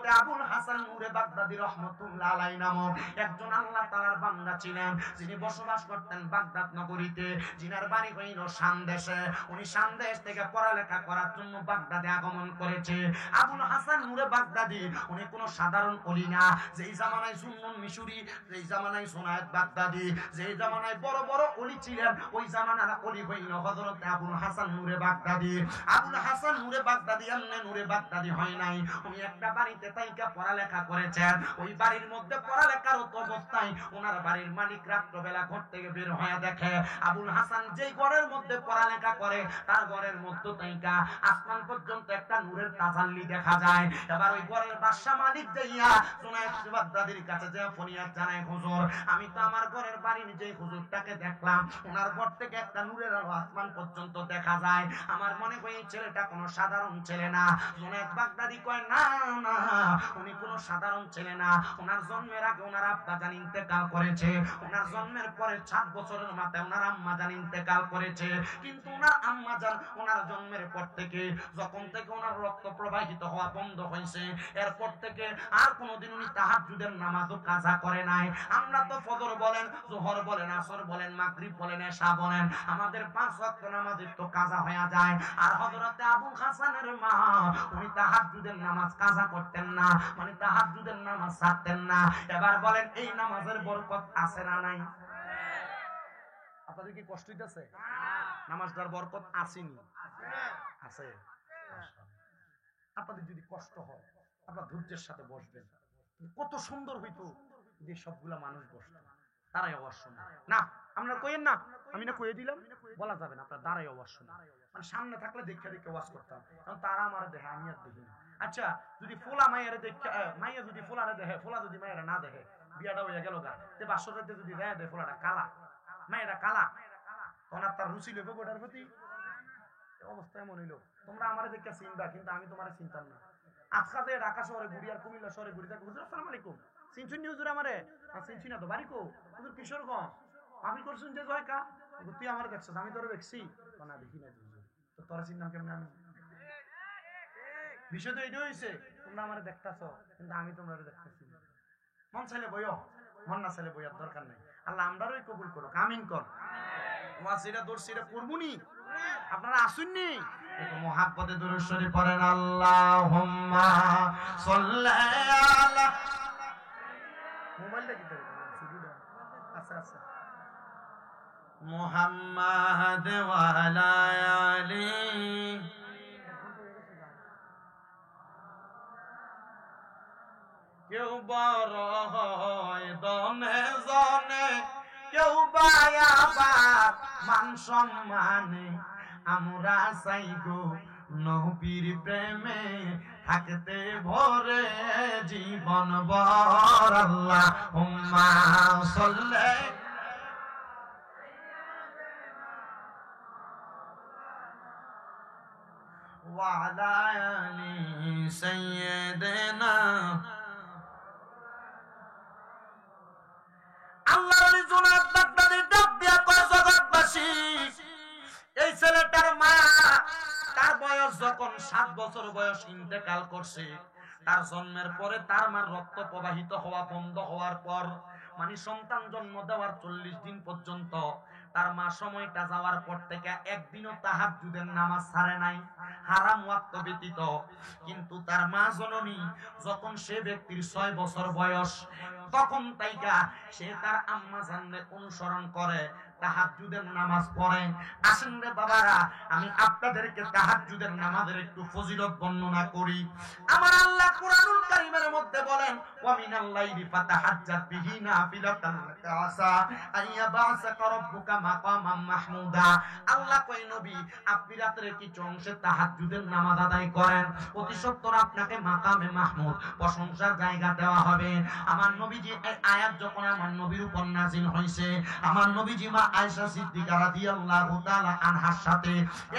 হযরতে আবুল হাসান নূরে বাগদাদী রাহমাতুল্লাহ আলাইহি নামক একজন আল্লাহ তাআলার বান্দা ছিলেন, যিনি বসবাস করতেন বাগদাদ নগরীতে, যিনার বাড়ি হইল শামদেশে। উনি শামদেশ থেকে পড়ালেখা করার জন্য বাগদাদে আগমন করেছে। আবুল হাসান নূরে বাগদাদী উনি কোনো সাধারণ ওলি না। যেই জামানায় সুন্নুন মিশরি, যেই জামানায় সুনায়েত বাগদাদী, যেই জামানায় বড় বড় ওলি ছিলেন, ওই জামানার ওলি হইল হযরত আবুল হাসান নূরে বাগদাদী। আবুল হাসান নূরে বাগদাদী এমনি নূরে বাগদাদী হয় নাই, উনি একটা বাড়িতে তাইকা পড়ালেখা করেছেন। ওই বাড়ির মধ্যে পড়ালেখার অবস্থায় ওনার বাড়ির মালিক রাত্রবেলা ঘর থেকে বের হয়ে দেখে আবুল হাসান যেই ঘরের মধ্যে পড়ালেখা করে তার ঘরের মধ্যে তাইকা আসমান পর্যন্ত একটা নূরের তাজাল্লি দেখা যায়। এবার ওই ঘরের বাদশা মালিক যাইয়া সুনায়েত বাগদাদীর কাছে যে ফরিয়াদ জানায়, হুজুর আমি তো আমার ঘরের বাড়ির যে হুজুরটাকে দেখলাম, ওনার ঘর থেকে একটা নূরের আলো আসমান পর্যন্ত দেখা যায়, আমার মনে হয় এই ছেলেটা কোনো সাধারণ ছেলে না। সুনায়েত বাগদাদী কয়, না না, উনি কোনো সাধারণ ছেলে না। ওনার জন্মের আগে ওনার আব্বা জান ইন্তেকাল করেছে, ওনার জন্মের পরে 7 বছরের মাথায় ওনার আম্মা জান ইন্তেকাল করেছে। কিন্তু ওনার আম্মা জান ওনার জন্মের পর থেকে, যখন থেকে ওনার রক্ত প্রবাহিত হওয়া বন্ধ হয়েছে, এরপর থেকে আর কোনোদিন উনি তাহাজ্জুদের নামাজও কাজা করে নাই। আমরা তো ফজর বলেন, যোহর বলেন, আসর বলেন, মাগরিব বলেন, এশা বলেন, আমাদের 5 ওয়াক্ত নামাজের তো কাজা হয়ে যায়। আর হযরতে আবুল হাসানের মা উনি তাহাজ্জুদের নামাজ কাজা করতেন না, মানে তাহাজ্জুদের নামাজ ছাড়তেন না। এবার বলেন এই নামাজের বরকত আছে না নাই? আপনাদের কি কষ্ট হইতেছে? নামাজটার বরকত আসেনি? আছে। আপনাদের যদি কষ্ট হয় আপনারা ধৈর্যের সাথে বসবেন। কত সুন্দর হইতো যে সবগুলা মানুষ বসতো, তারাই আওয়াজ শোনে না। আপনারা কইেন না, আমি না কইয়ে দিলাম, বলা যাবে না, আপনারা দাঁড়াই আওয়াজ শোনে। মানে সামনে থাকলে দেখে দেখে ওয়াজ করতাম, কারণ তারা আমার দেখে, আমি আর দেখি না। আচ্ছা, যদি ফোলা মায়ের দেখে, মাইয়া যদি ফোলারে দেখে, ফোলা যদি মায়েরা না দেখে, বিয়াটা হইয়া গেল গা, যে বাসরাতে যদি দেয় দেয় ফোলাটা কালা, মায়েরা কালা, তখন তার রুচি লইব গোটার প্রতি। অবস্থা এমন হইলো, তোমরা আমার দেখে চিনবা, কিন্তু আমি তোমার চিনতাম না। আজকে ঢাকা শহরে ঘুরি আর কুমিল্লা শহরে ঘুরি থাকি, হুজুর আসসালামু আলাইকুম, চিনছুন নি হুজুর আমারে? চিনছি না তো, বাড়ি কো? হুজুর কিশোরগঞ্জ। আমি করছুন যে জয় কা, তুই আমার দেখছিস, আমি তোরা দেখছি না? দেখি না হুজুর, তো তোরা চিনলাম কেমন? আমি বিষয় তো এটাই হয়েছে, তোমরা আমার দেখতেছ কিন্তু আমি তোমরা দেখতেছি। মন চাইলে বইও, মন না চাইলে বইয়ার দরকার নেই। আল্লাহ আমরারই কবুল করো, আমিন কর। তোমার যেটা দোষ সেটা করবুনি, আপনারা আসুননি একটু মুহাব্বতে দুরূদ শরীফ পড়েন। আল্লাহুম্মা সাল্লি আলা, মোবাইলটা কি করে সুবিধা? আচ্ছা আচ্ছা, মুহাম্মাদ ওয়া আলা আলি। কেউ বড় হয় দনে জনে, কেউ বায়াবার মান সম্মানে, আমরা চাই গো নবীর প্রেমে থাকতে ভরে জীবন ভর। আল্লাহুম্মা সাল্লি ওয়া আলা আলি সাইয়্যিদিনা। আল্লাহর জুনাত বাগদাদি ডাক দিয়া কয়, জগৎবাসী, এই ছেলেটার মা তার বয়স যখন 7 বছর বয়স ইন্তেকাল করছে, তার জন্মের পরে তার মার রক্ত প্রবাহিত হওয়া বন্ধ হওয়ার পর, মানে সন্তান জন্ম দেওয়ার 40 দিন পর্যন্ত তার মা সময়টা যাওয়ার পর থেকে একদিনও তাহাজ্জুদের নামাজ ছাড়ে নাই, হারাম ওয়াক্ত ব্যতীত। কিন্তু তার মা জননী যখন সে ব্যক্তির 6 বছর বয়স, তখন তাইকা সে তার আম্মা জানলে অনুসরণ করে তাহাজ্জুদের নামাজ পড়ে। আসেন রে বাবারা, আমি আপনাদেরকে তাহাজ্জুদের নামাজের একটু ফজিলত বর্ণনা করি। আমার আল্লাহ কুরআনুল কারীমের মধ্যে বলেন, ওয়া মিনাল লাইলি ফাতাহাজ্জাত বিহি নাফিলাতান লাকা আসা আইয়াবাসাকা রাব্বুকা মাকামাম মাহমুদা। আল্লাহ কয়, নবী আপনি রাতে কিছু অংশে তাহাজ্জুদের নামাজ আদায় করেন, অতি সত্বর আপনাকে মাকামে মাহমুদ, প্রশংসার জায়গা দেওয়া হবে। আমার নবীজি এই আয়াত যখন আমার নবীর উপর নাযিল হইছে, আমার নবীজি মা আয়েশা সিদ্দিকা রাদিয়াল্লাহু তাআলা আনহার সাথে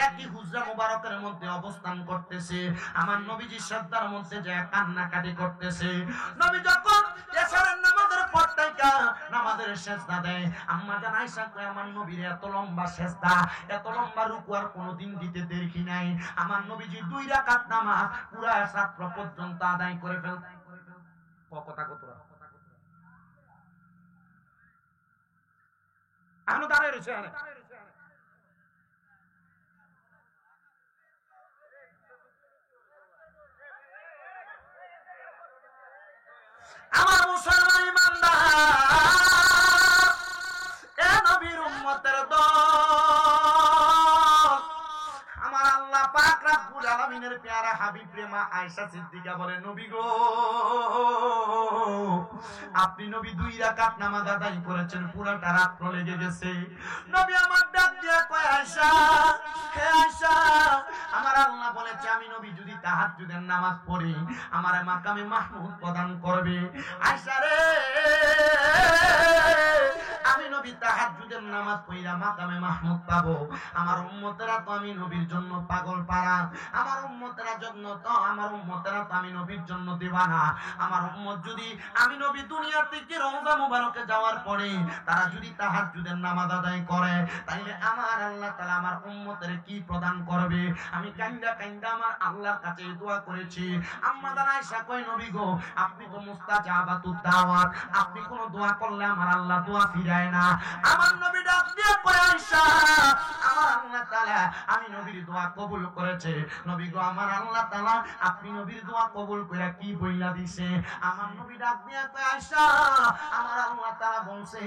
একই হুজরা মুবারকের মধ্যে অবস্থান করতেছে। আমার নবীজি সিজদার মধ্যে যে কান্নাকাটি করতেছে। নবী যখন এশারের নামাজের পর রাইকা নামাজের সিজদা দেয়। আম্মা জান আয়েশা কয় আমার নবীর এত লম্বা সিজদা, এত লম্বা রুকু আর কোনোদিন দিতে দেখি নাই। আমার নবীজি 2 রাকাত নামাজ পুরা রাত্র পর্যন্ত আদায় করে ফেলতেন। কথা কতরা এখনো দাঁড়ায় রয়েছে। আমার মুসলমান ইমানদার, এ নবীর উম্মতের দল, আমার আল্লাহ পাক রব্বুল আলামিনের প্যারা হাবিব প্রেমা আয়েশা সিদ্দিকা বলে, নবী গো আপনি নবী 2 রাকাত নামাজ আদায় করেছেন, পুরাটা রাত লেগে গেছে। নবী আমার ডাক দিয়া কয়, আয়েশা, হে আয়েশা, আমার আল্লাহ বলেছে আমি নবী যদি তাহাজ্জুদের নামাজ পড়ি আমারে মাকামে মাহমুদ প্রদান করবে। আয়েশা রে, আমি নবী তাহাজ্জুদের নামাজ পড়া মাকামে মাহমুদ পাবো। আমার উম্মতেরা তো আমি নবীর জন্য পাগল পারা, আমার উম্মতেরা জন্য তো আমার উম্মতেরা তো আমি নবীর জন্য দিবানা। আমার উম্মত যদি আমি নবী দুনিয়া থেকে রওজা মুবারকে যাওয়ার পরে তারা যদি তাহাজ্জুদের নামাজ আদায় করে তাইলে আমার আল্লাহ তাআলা আমার উম্মতের কি প্রদান করবে। আমি কান্দা কান্দা আমার আল্লাহর কাছে দোয়া করেছি। আম্মা জান আয়েশা কয়, নবী গো আপনি তো মুস্তাজাবাতুদ দাওয়াত, আপনি কোন দোয়া করলে আমার আল্লাহ দোয়া ফিরায় না। আমার নবী ডাক দিয়ে কয়, আয়েশা আমার আল্লাহ তাআলা আমি নবীর দোয়া কবুল করেছে। নবী গো আমার আল্লাহ তাআলা আপনি নবীর দোয়া কবুল করে কি বইলা দিছে। আমার নবী ডাক দিয়ে কয়, আয়েশা আমার আল্লাহ তাআলা বলছে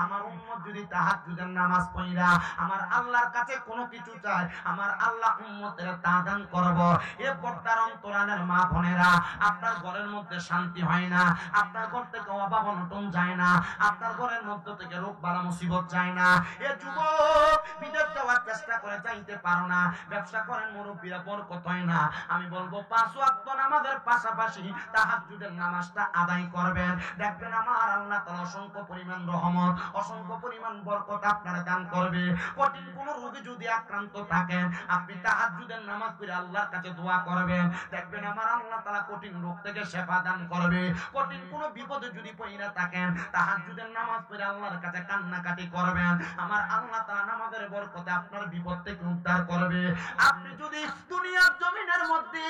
আমার উম্মত যদি তাহাজ্জুদের নামাজ পড়া আমার আল্লাহর কাছে কোনো কিছু চায় আমার আল্লাহ উম্মতের তা দান করব। এ পর্দার অন্তরালের মা বোনেরা, আপনার ঘরের মধ্যে শান্তি হয় না, আপনার ঘর থেকে অভাব অনটন যায় না, আপনার ঘরের মধ্য থেকে রোগ বালা মুসিবত যায় না। এ যুবক বিদেশ যাওয়ার চেষ্টা করে যাইতে পারো না, ব্যবসা করেন মুরব্বীরা বরকত হয় না। আমি বলবো 5 ওয়াক্ত নামাজের পাশাপাশি তাহাজ্জুদের নামাজটা আদায় করবেন, দেখবেন আমার আল্লাহ তাআলা অসংখ্য পরিমাণ রহমত, অসংখ্য পরিমাণ বরকত আপনারা দান করবে। কঠিন কোন রোগে যদি আক্রান্ত থাকেন আপনি তাহাজ্জুদের নামাজ পড়ে আল্লাহর কাছে দোয়া করবেন, দেখবেন আমার আল্লাহ তাআলা কঠিন রোগ থেকে শিফা দান করবে। কঠিন কোন বিপদে যদি পড়ে থাকেন তাহাজ্জুদের নামাজ পড়ে আল্লাহর কাছে কান্নাকাটি করবেন, আমার আল্লাহ তাআলা নামাজের বরকতে আপনার বিপদ থেকে উদ্ধার করবে। আপনি যদি দুনিয়ার জমিনের মধ্যে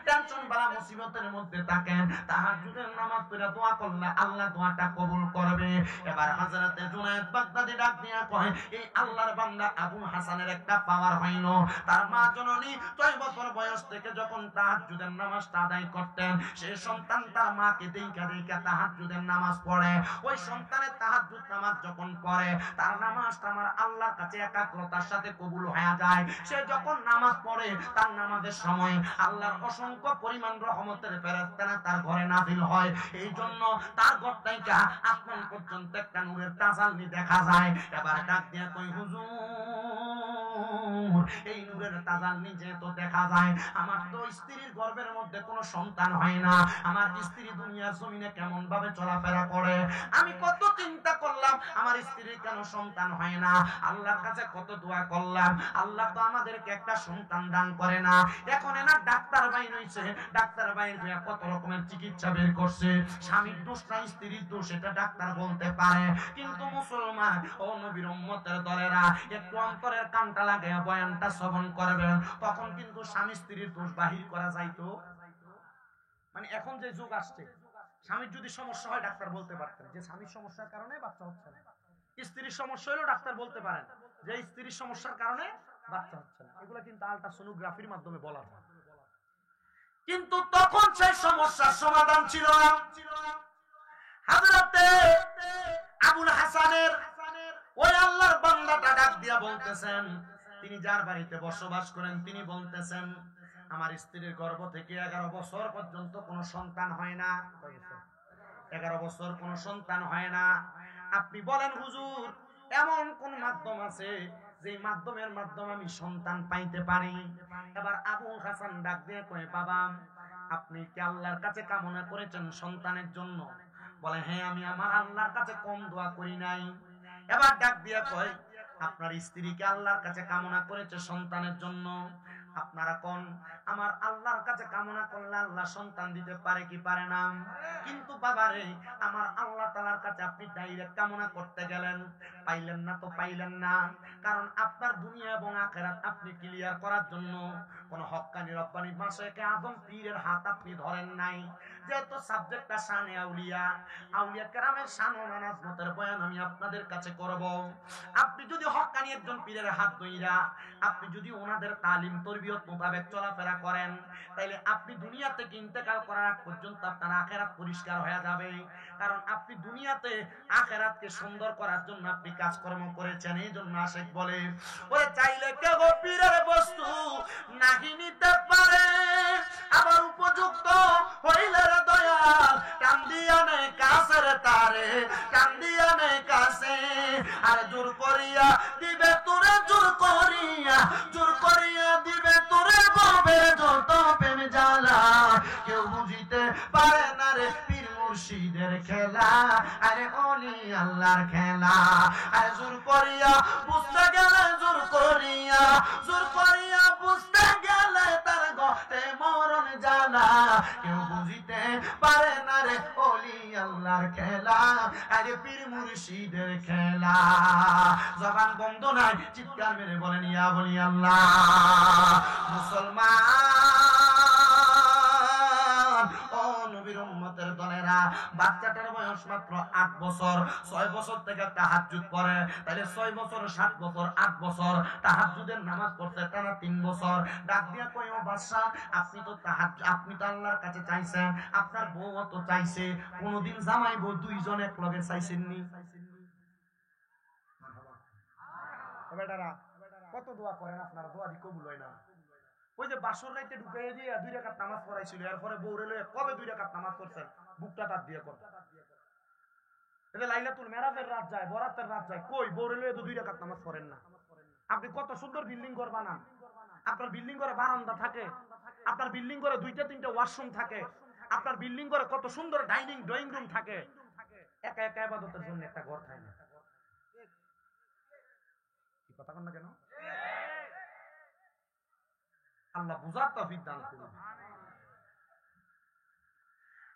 টেনশন বালা মুসিবতের মধ্যে থাকেন তাহাজ্জুদের নামাজ পড়ে দোয়া করলে আল্লাহ দোয়াটা কবুল করবে। এবার হযরতে জুনায়েদ বাগদাদী ডাক দিয়া কয়, এই আল্লাহর বান্দা আবুল হাসানের একটা পাওয়ার হইল, তার মা জননী 6 বছর বয়স থেকে যখন তাহাজ্জুদের নামাজটা আদায় করতেন সেই সন্তান তার মাকে দেখা দেখা তাহাজ্জুদের নামাজ পড়ে। ওই সন্তানের তাহাজ্জুদ নামাজ যখন পড়ে তার নামাজটা আমার আল্লাহর কাছে একাগ্রতার সাথে কবুল হয়ে যায়। সে যখন নামাজ পড়ে তার নামাজের সময় আল্লাহর অসংখ্য পরিমাণ রহমতের ফেরেশতারা তার ঘরে নাযিল হয়। এই জন্য তার ঘর থেকে আসমান পর্যন্ত একটা নূরের তাজাল্লি দেখা যায়। এবার ডাক দিয়া কই, হুজুর এই নূরের তাজাল্লি যেহেতু দেখা যায়, আমার তো স্ত্রীর গর্ভের মধ্যে কোনো সন্তান হয় না, আমার স্ত্রী দুনিয়ার জমিনে কেমন ভাবে চলাফেরা করে, আমি কত চিন্তা করলাম আমার স্ত্রীর কেন সন্তান হয় না, আল্লাহর কাছে কত দোয়া করলাম, আল্লাহ তো আমাদেরকে একটা সন্তান দান করে না। এখন এনা ডাক্তার বাইর হইছে, ডাক্তার বাইর হইয়া কত রকমের চিকিৎসা বের করছে, স্বামীর দোষ না স্ত্রীর দোষ এটা ডাক্তার বলতে পারে, কিন্তু মুসলমান ও নবীর উম্মতের দলেরা একটু অন্তরের কানটা লাগাইয়া বয়ানটা শ্রবণ করবেন, তখন কিন্তু স্বামী স্ত্রীর দোষ বাহির করা যাইতো। মানে এখন যে যুগ আসছে, স্বামীর যদি সমস্যা হয় ডাক্তার বলতে পারতেন যে স্বামীর সমস্যার কারণে বাচ্চা হচ্ছে না, স্ত্রীর সমস্যা হলেও ডাক্তার বলতে পারেন যে স্ত্রীর সমস্যার কারণে বাচ্চা হচ্ছে না, এগুলো কিন্তু আল্ট্রাসোনোগ্রাফির মাধ্যমে বলা যায়। কিন্তু তখন সেই সমস্যার সমাধান ছিল না। হযরতে আবুল হাসানের ওই আল্লাহর বান্দাটা ডাক দিয়া বলতেছেন, তিনি যার বাড়িতে বসবাস করেন তিনি বলতেছেন আমার স্ত্রীর গর্ভ থেকে 11 বছর পর্যন্ত কোনো সন্তান হয় না, 11 বছর কোনো সন্তান হয় না। আপনি বলেন হুজুর এমন কোন মাধ্যম আছে যে মাধ্যমের মাধ্যমে আমি সন্তান পাইতে পারি? এবার আবুল হাসান ডাক দিয়ে কয়, বাবা আপনি কি আল্লাহর কাছে কামনা করেছেন সন্তানের জন্য? বলে হ্যাঁ, আমি আমার আল্লাহর কাছে কম দোয়া করি নাই। এবার ডাক দিয়ে কয়, আপনার স্ত্রীকে আল্লাহর কাছে কামনা করেছে সন্তানের জন্য? আপনারা কোন আমার আল্লাহর কাছে কামনা করলে আল্লাহ সন্তান দিতে পারে কি পারে না? কিন্তু বাবারে আমার আল্লাহ তাআলার কাছে আপনি ডাইরেক্ট কামনা করতে গেলেন, পাইলেন না তো পাইলেন না। কারণ আপনার দুনিয়া এবং আখিরাত আপনি ক্লিয়ার করার জন্য কোন হক্কানি রব্বানি মাশায়েখে আযম পীরের হাত আপনি ধরেন নাই। যেহেতু সাবজেক্টটা শানে আউলিয়া, আউলিয়া কেরামের শান ও মানাজমতের বয়ান আমি আপনাদের কাছে করব। আপনি যদি হক্কানি একজন পীরের হাত ধইরা আপনি যদি ওনাদের তালিম তরবিয়ত মোতাবেক চলাফেরা করেন, তাইলে আপনি দুনিয়া থেকে ইন্তেকাল করার আগ পর্যন্ত আপনার আখিরাত পরিষ্কার হয়ে যাবে। কারণ আপনি দুনিয়াতে আখিরাতকে সুন্দর করার জন্য আপনি কাজকর্ম করেছেন। এই জন্য আশিক বলে, ওরে চাইলে কেউ পীরের বস্তু নাহি নিতে পারে, আবার উপযুক্ত হইলে রে দয়াল কান্দিয়া নে কাছের তারে, কান্দিয়া নে কাছে আর জোর করিয়া দিবে তোরে, জোর করিয়া দিবে তোরে ববে যত প্রেম জ্বালা। কেউ বুঝিতে পারে না রে পীর মুর্শিদের খেলা, আরে ওলি আল্লাহর খেলা। আরে জোর করিয়া বুঝতে গেলে, জোর করিয়া বুঝতে গেলে তার গতে মরণ জ্বালা। কেউ বুঝিতে পারে না রে ওলি আল্লাহর খেলা, আরে পীর মুর্শিদের খেলা। জবান বন্ধ নাই, চিৎকার মেরে বলেন ইয়া বলি আল্লাহ। মুসলমান ও নবীর উম্মতের দলেরা, বাচ্চাটার বয়স মাত্র 8 বছর, 6 বছর থেকে তাহাজ্জুদ পড়ে। তাহলে 6 বছর, 7 বছর, 8 বছর তাহাজ্জুদের নামাজ পড়তে টানা 3 বছর। ডাক দিয়া কয়, ও বাদশা, আপনি তো আল্লাহর কাছে চাইছেন, আপনার বউ তো চাইছে, কোনদিন জামাই বউ দুইজন এক লগে চাইছেননি? বেটারা কত দোয়া করেন আপনারা, দোয়া দি কবুল হয় না। ওই যে বাসর রাইতে ঢুকাইয়া দিয়ে 2 রাকাত নামাজ পড়াইছিল, এরপরে বউরে লয়ে কবে 2 রাকাত নামাজ পড়ছেন? বুকটা তার দিয়ে কর। এটা লাইলাতুল মেরাজের রাত যায়, বরাতের রাত যায়, কই বউরে লয়ে তো 2 রাকাত নামাজ পড়েন না। আপনি কত সুন্দর বিল্ডিং ঘর বানান, আপনার বিল্ডিং ঘরে বারান্দা থাকে, আপনার বিল্ডিং ঘরে 2টা-3টা ওয়াশরুম থাকে, আপনার বিল্ডিং ঘরে কত সুন্দর ড্রয়িং রুম থাকে, একা একা ইবাদতের জন্য একটা ঘর থাকে না। কি কথা কন না কেন? আল্লাহ বুঝার তৌফিক দান করুন।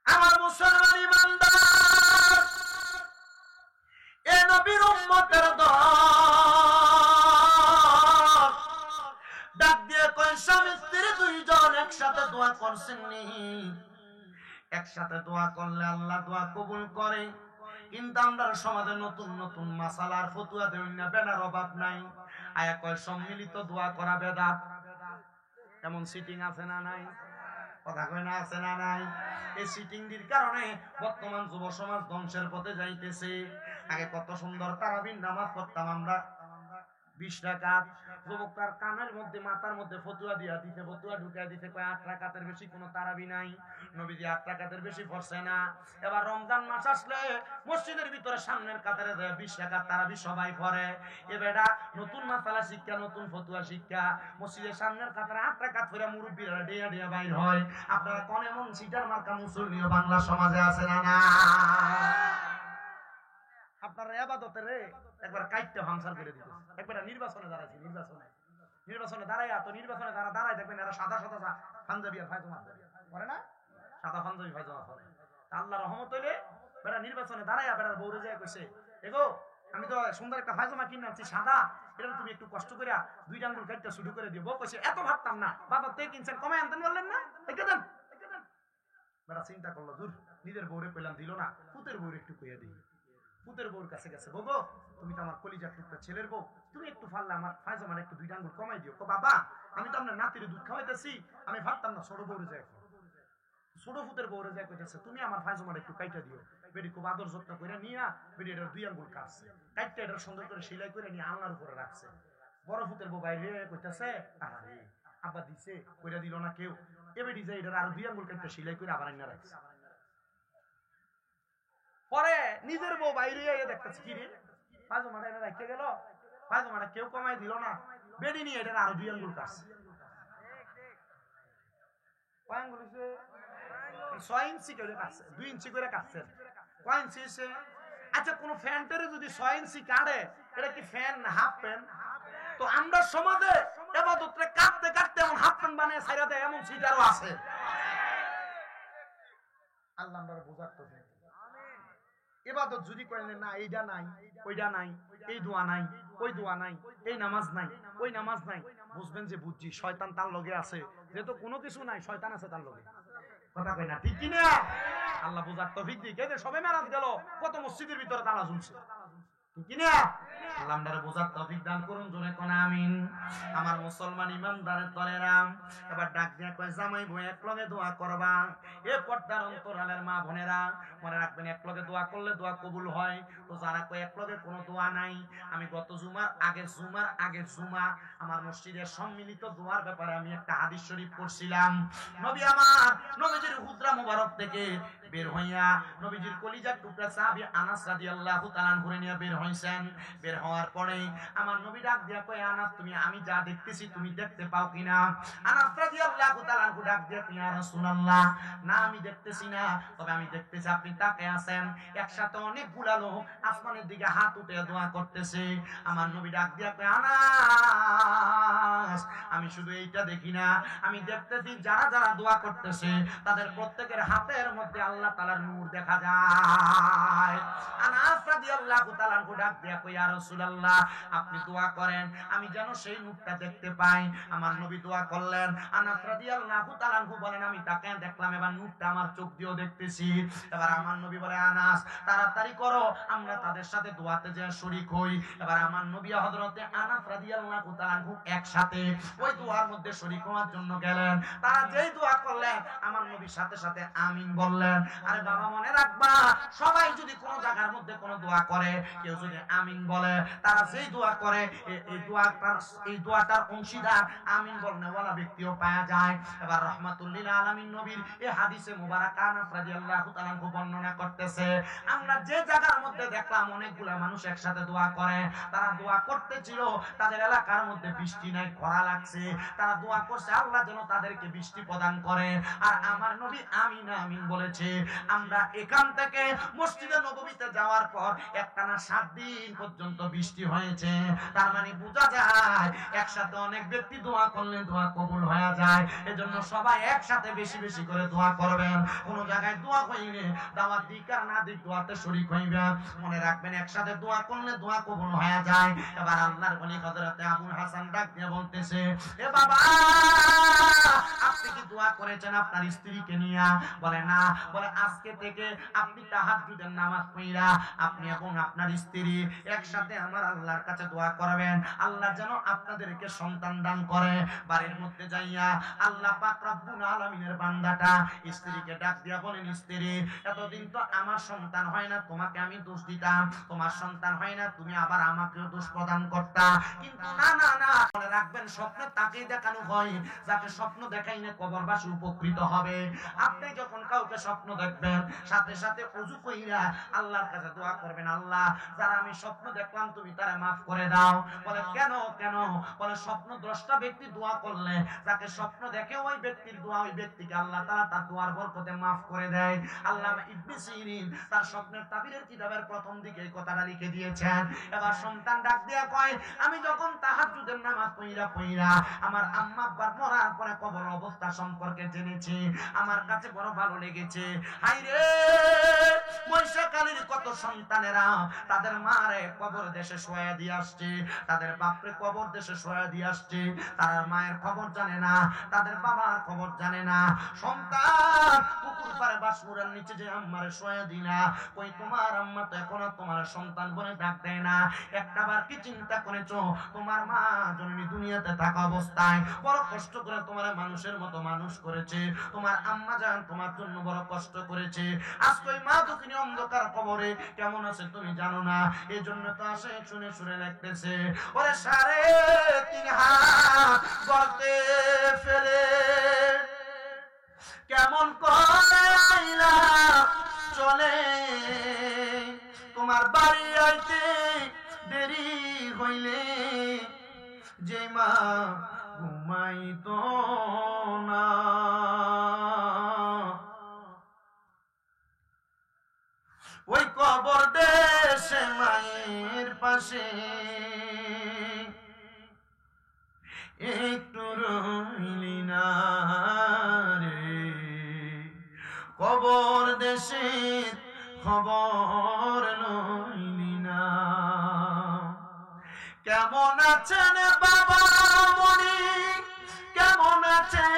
আমার মুসলমান ইমানদার, এ নবীর উম্মতের দল ডাক দিয়ে কয়, স্বামী স্ত্রী দুইজন একসাথে দোয়া করছেননি? একসাথে দোয়া করলে আল্লাহ দোয়া কবুল করে, কিন্তু আমরা সমাজে নতুন নতুন মাসালার ফতুয়া দেন না, বেনার অভাব নাই। আয়া কয় সম্মিলিত দোয়া করা বেদাত। এমন সিটিং আছে না নাই? কথা কয় না আছে না নাই? এই সিটিংটির কারণে বর্তমান যুব সমাজ ধ্বংসের পথে যাইতেছে। আগে কত সুন্দর তারাবির নামাজ পড়তাম আমরা, 20 রাকাত। যুবকটার কানের মধ্যে মাথার মধ্যে ফতুয়া দিয়া দিতে, ফতুয়া ঢুকাই দিতে, কয় 8 রাকাতের বেশি কোনো তারাবি নাই, নবীজি 8 রাকাতের বেশি পড়ছে না। এবার রমজান মাস আসলে মসজিদের ভিতরে সামনের কাতারে 20 রাকাত তারাবি সবাই পড়ে। এবারে নতুন মাসালা শিক্ষা, নতুন ফতুয়া শিক্ষা, মসজিদের সামনের কাতারে 8 রাকাত পড়ে মুরব্বিরা ডিয়া ডিয়া বাইর হয়। আপনারা কোন এমন সিটার মার্কা মুসলমানীয় বাংলা সমাজে আছে না? না, আপনারা ইবাদতের একবার কাইটটা হামসার করে দিতেছে। একবার নির্বাচনে দাঁড়াইছে, নির্বাচনে দাঁড়াইয়া তো নির্বাচনে যারা দাঁড়ায় দেখবেন এরা সাদা সাদা পাঞ্জাবি আর পায়জামা পরে না, সাদা পাঞ্জাবি পায়জামা পরে। আল্লাহ রহমত হইলে বেটা নির্বাচনে দাঁড়াইয়া বেটার বউরে যায় কইছে, এগো আমি তো সুন্দর একটা পায়জামা কিনে আনছি সাদা, এটা তুমি একটু কষ্ট করে 2 আঙ্গুল কাটটা শুরু করে দিও। বউ কইছে, এত ভাবতাম না, বাজার থেকে কিনছেন, কমায় আনতেন বললেন না, এটা দেন। বেটা চিন্তা করলো, দূর, নিজের বউরে কইলাম দিল না, পুতের বউরে একটু কইয়া দিই। পুতের বউর কাছে গেছে, বগো তুমি তো আমার কলিজার টুকরা ছেলের বউ, তুমি একটু পারলে আমার পায়জামার একটু 2 আঙ্গুল কমাই দিও। বাবা আমি তো আপনার নাতির দুধ খাওয়াইতেছি, আমি ভাবতাম না। ছোট বউরে যায়, ছোট পুতের বউরে যায় কইতেছে, তুমি আমার পায়জামার একটু কাইটা দিও। বেডি খুব আদর যত্ন করে নিয়া বেডি এটার 2 আঙ্গুল কাটছে, কাইটটা এটা সুন্দর করে সেলাই করে নিয়ে আলনার উপরে রাখছে। বড় পুতের বউ বাইরে কইতেছে, আরে আব্বা দিছে, কইরা দিল না কেউ। এ বেডি যায় এটার আর 2 আঙ্গুল কাইটটা সেলাই করে আবার আইনা রাখছে। পরে নিজের বউ বাইরে দেখতেছে, কি রে পায়জামাটা এনে রাখতে গেল, পায়জামাটা কেউ কমাই দিল না, বেডি নিয়ে এটার আরো 2 আঙ্গুল কাটছে। কয় আঙ্গুল হইছে? 6 ইঞ্চি করে কাটছে, 2 ইঞ্চি করে কাটছে। কয় ইঞ্চি হইছে? আচ্ছা কোন ফ্যানটারে যদি 6 ইঞ্চি কাটে, এটা কি ফ্যান না হাফ প্যান্ট? তো আমরা সমাজে ইবাদতরে কাটতে কাটতে এমন হাত পান বানায় ছাইরা দেয়, এমন সিটারও আছে। আল্লাহ আমরা বুঝার তো দেয়। ইবাদত যদি করেন না এইটা নাই, ওইটা নাই, এই দোয়া নাই, ওই দোয়া নাই, এই নামাজ নাই, ওই নামাজ নাই, বুঝবেন যে বুঝছি শয়তান তার লগে আছে। যেহেতু কোনো কিছু নাই, শয়তান আছে তার লগে। কথা কই না, ঠিক কি না? আল্লাহ বুঝার তৌফিক দিক। এই যে সবে মেরাজ গেল, কত মসজিদের ভিতরে তালা ঝুলছে, ঠিক কি না? আল্লাহ আমাদের বুঝার তৌফিক দান করুন, জোরে কোন আমিন। আমার মুসলমান ইমানদারের দলেরা এবার ডাক দিয়ে কয়, জামাই বউ এক লগে দোয়া করবা। এ পর্দার অন্তরালের মা বোনেরা মনে রাখবেন, এক লগে দোয়া করলে দোয়া কবুল হয়। তো যারা কয় এক লগে কোনো দোয়া নাই, আমি গত জুমার আগের জুমা আমার মসজিদের সম্মিলিত দোয়ার ব্যাপারে আমি একটা হাদিস শরীফ পড়ছিলাম। নবী আমার নবীজির হুজরা মুবারক থেকে বের হইয়া নবীজির কলিজার টুকরা সাহাবী আনাস রাদিয়াল্লাহু তাআলা ঘুরে নিয়ে বের হইছেন। বের হওয়ার পরে আমার নবী ডাক দিয়া কয়, আনাস তুমি আমি যা দেখতেছি তুমি দেখতে পাও কিনা? আনাস রাদিয়াল্লাহু তাআলা ডাক দিয়া কয়, ইয়া রাসূলুল্লাহ, না আমি দেখতেছি না, তবে আমি দেখতেছি আপনি তাকিয়ে আছেন, একসাথে অনেকগুলা লোক আসমানের দিকে হাত উঠে দোয়া করতেছে। আমার নবী ডাক দিয়া কয়, আনাস আমি শুধু এইটা দেখি না, আমি দেখতেছি যারা যারা দোয়া করতেছে তাদের প্রত্যেকের হাতের মধ্যে আল্লাহ তাআলার নূর দেখা যায়। আনাস রাদিয়াল্লাহু তাআলা ডাক দিয়া কয়, ইয়া রাসূলুল্লাহ আপনি দোয়া করেন আমি যেন সেই নূরটা দেখতে পাই। আমার নবী দোয়া করলেন। আনাস রাদিয়াল্লাহু তাআলা বলেন, আমি তাকে দেখলাম, এবার নূরটা আমার চোখ দিয়েও দেখতেছি। এবার আমার নবী বলে, আনাস তাড়াতাড়ি করো, আমরা তাদের সাথে দোয়াতে যে শরীক হই। এবার আমার নবী হযরতে আনাস রাদিয়াল্লাহু তাআলা একসাথে ওই দোয়ার মধ্যে শরীক হওয়ার জন্য গেলেন। তারা যেই দোয়া করলেন আমার নবীর সাথে সাথে আমিন বললেন। আরে বাবা মনে রাখবা, সবাই যদি কোনো জায়গার মধ্যে কোনো দোয়া করে, কেউ যদি আমিন বলে, তারা যেই দোয়া করে এই দোয়াটার অংশীদার আমিন বলনেওয়ালা ব্যক্তিও পাওয়া যায়। এবার রাহমাতুল লিল আলামিন নবীর এই হাদিসে মুবারাকা আনাস রাদিয়াল্লাহু তাআলা বর্ণনা করতেছে, আমরা যে জায়গার মধ্যে দেখলাম অনেকগুলা মানুষ একসাথে দোয়া করে, তারা দোয়া করতেছিল, তাদের এলাকার মধ্যে বৃষ্টি নাই, খরা লাগছে, তারা দোয়া করছে আল্লাহ যেন তাদেরকে বৃষ্টি প্রদান করে। আর আমার নবী আমিন আমিন বলেছে। আমরা এখান থেকে মসজিদে নববীতে যাওয়ার পর একটানা 7 দিন পর্যন্ত বৃষ্টি হয়েছে। তার মানে বোঝা যায় একসাথে অনেক ব্যক্তি দোয়া করলে দোয়া কবুল হয়ে যায়। এজন্য সবাই একসাথে বেশি বেশি করে দোয়া করবেন। কোন জায়গায় দোয়া হইলে দাওয়াত দিক আর না দিক দোয়াতে শরীক হইবেন। মনে রাখবেন একসাথে দোয়া করলে দোয়া কবুল হয়ে যায়। এবার আল্লাহর ওলি হযরতে আবুল হাসান ডাক দিয়ে বলতেছে, এ বাবা আপনি কি দোয়া করেছেন আপনার স্ত্রীকে নিয়ে? বলে না। বলে আজকে থেকে আপনি তাহাজ্জুদের নামাজ পড়া আপনি এবং আপনার স্ত্রী একসাথে আমার আল্লাহর কাছে দোয়া করবেন, আল্লাহ যেন আপনাদেরকে সন্তান দান করে। বাড়ির মধ্যে যাইয়া আল্লাহ পাক রব্বুল আলামিনের বান্দাটা স্ত্রীকে ডাক দিয়া বলেন, স্ত্রী এতদিন তো আমার সন্তান হয় না, তোমাকে আমি দোষ দিতাম, তোমার সন্তান হয় না তুমি আবার আমাকেও দোষ প্রদান করতা, কিন্তু না না না, মনে রাখবেন স্বপ্নে তাকেই দেখানো হয় যাকে স্বপ্ন দেখাইলে কবরবাসী উপকৃত হবে। আপনি যখন কাউকে স্বপ্ন দেখবেন সাথে সাথে ওযু কইরা আল্লাহর কাছে দোয়া করবেন, আল্লাহ যারা আমি স্বপ্ন দেখলাম তুমি তারা মাফ করে দাও। বলে কেন কেন? বলে স্বপ্ন দ্রষ্টা ব্যক্তি দোয়া করলে যাকে স্বপ্ন দেখে ওই ব্যক্তির দোয়া ওই ব্যক্তিকে আল্লাহ তাআলা তার দোয়ার বরকতে মাফ করে দেয়। আল্লামা ইবনে সিরিন তার স্বপ্নের তাবিরের কিতাবের প্রথম দিকে এই কথাটা লিখে দিয়েছেন। এবার সন্তান ডাক দিয়া কয়, আমি যখন তাহাজ্জুদের নামাজ পড়া আমার আম্মা আব্বার মরার পরে কবর অবস্থা সম্পর্কে জেনেছি, আমার কাছে বড় ভালো লেগেছে। হাই রে বৈশাখালীর কত সন্তানেরা তাদের মারে কবর দেশে শোয়া দিয়ে আসছে, তাদের বাপরে কবর দেশে শোয়া দিয়ে আসছে, তার মায়ের খবর জানে না, তাদের বাবার খবর জানে না। সন্তান পুকুর পাড়ে বাঁশমুড়ার নিচে যে আম্মারে শোয়া দিনা, কই তোমার আম্মা তো এখন আর তোমার সন্তান বলে ডাক দেয় না। একটাবার কি চিন্তা করেছো তোমার মা জননী দুনিয়াতে থাকা অবস্থায় বড় কষ্ট করে তোমার মানুষের মতো মানুষ করেছে, তোমার আম্মা জান তোমার জন্য বড় কষ্ট করেছে, আজকে ওই মা দুঃখিনী অন্ধকার কবরে কেমন আছে তুমি জানো না। এই জন্য তো আসে শুনে শুনে লাগতেছে, ওরে 3.5 হাত গর্তে ফেলে কেমন করে আইলা চলে, তোমার বাড়ি আইতে দেরি হইলে যে মা ঘুমাইতো না, ওই কবর দেশে মায়ের পাশে একটু রইলি না রে, কবর দেশের খবর লইলি না। কেমন আছেন বাবা মনি, কেমন আছে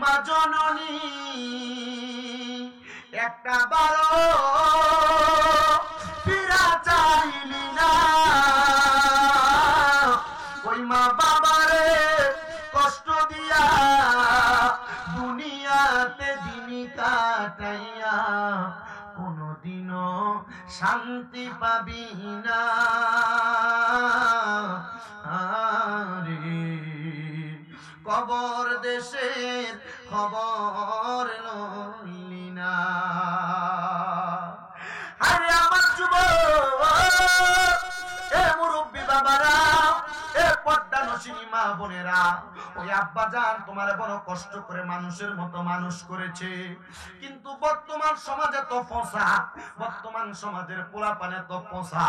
মা জননী, একটা বারো ফিরা চাইলি না। ওই মা বাবারে কষ্ট দিয়া দুনিয়াতে দিন কাটাইয়া কোনদিনও শান্তি পাবি না রে, কবর দেশের খবর লইলি না। আরে আমার যুবক, এ মুরব্বী বাবারা, এ পর্দা নসিনী মা বোনেরা, ওই আব্বাজান তোমার বড় কষ্ট করে মানুষের মতো মানুষ করেছে, কিন্তু বর্তমান সমাজে তো ফসা, বর্তমান সমাজের পোলাপানে তো ফসা,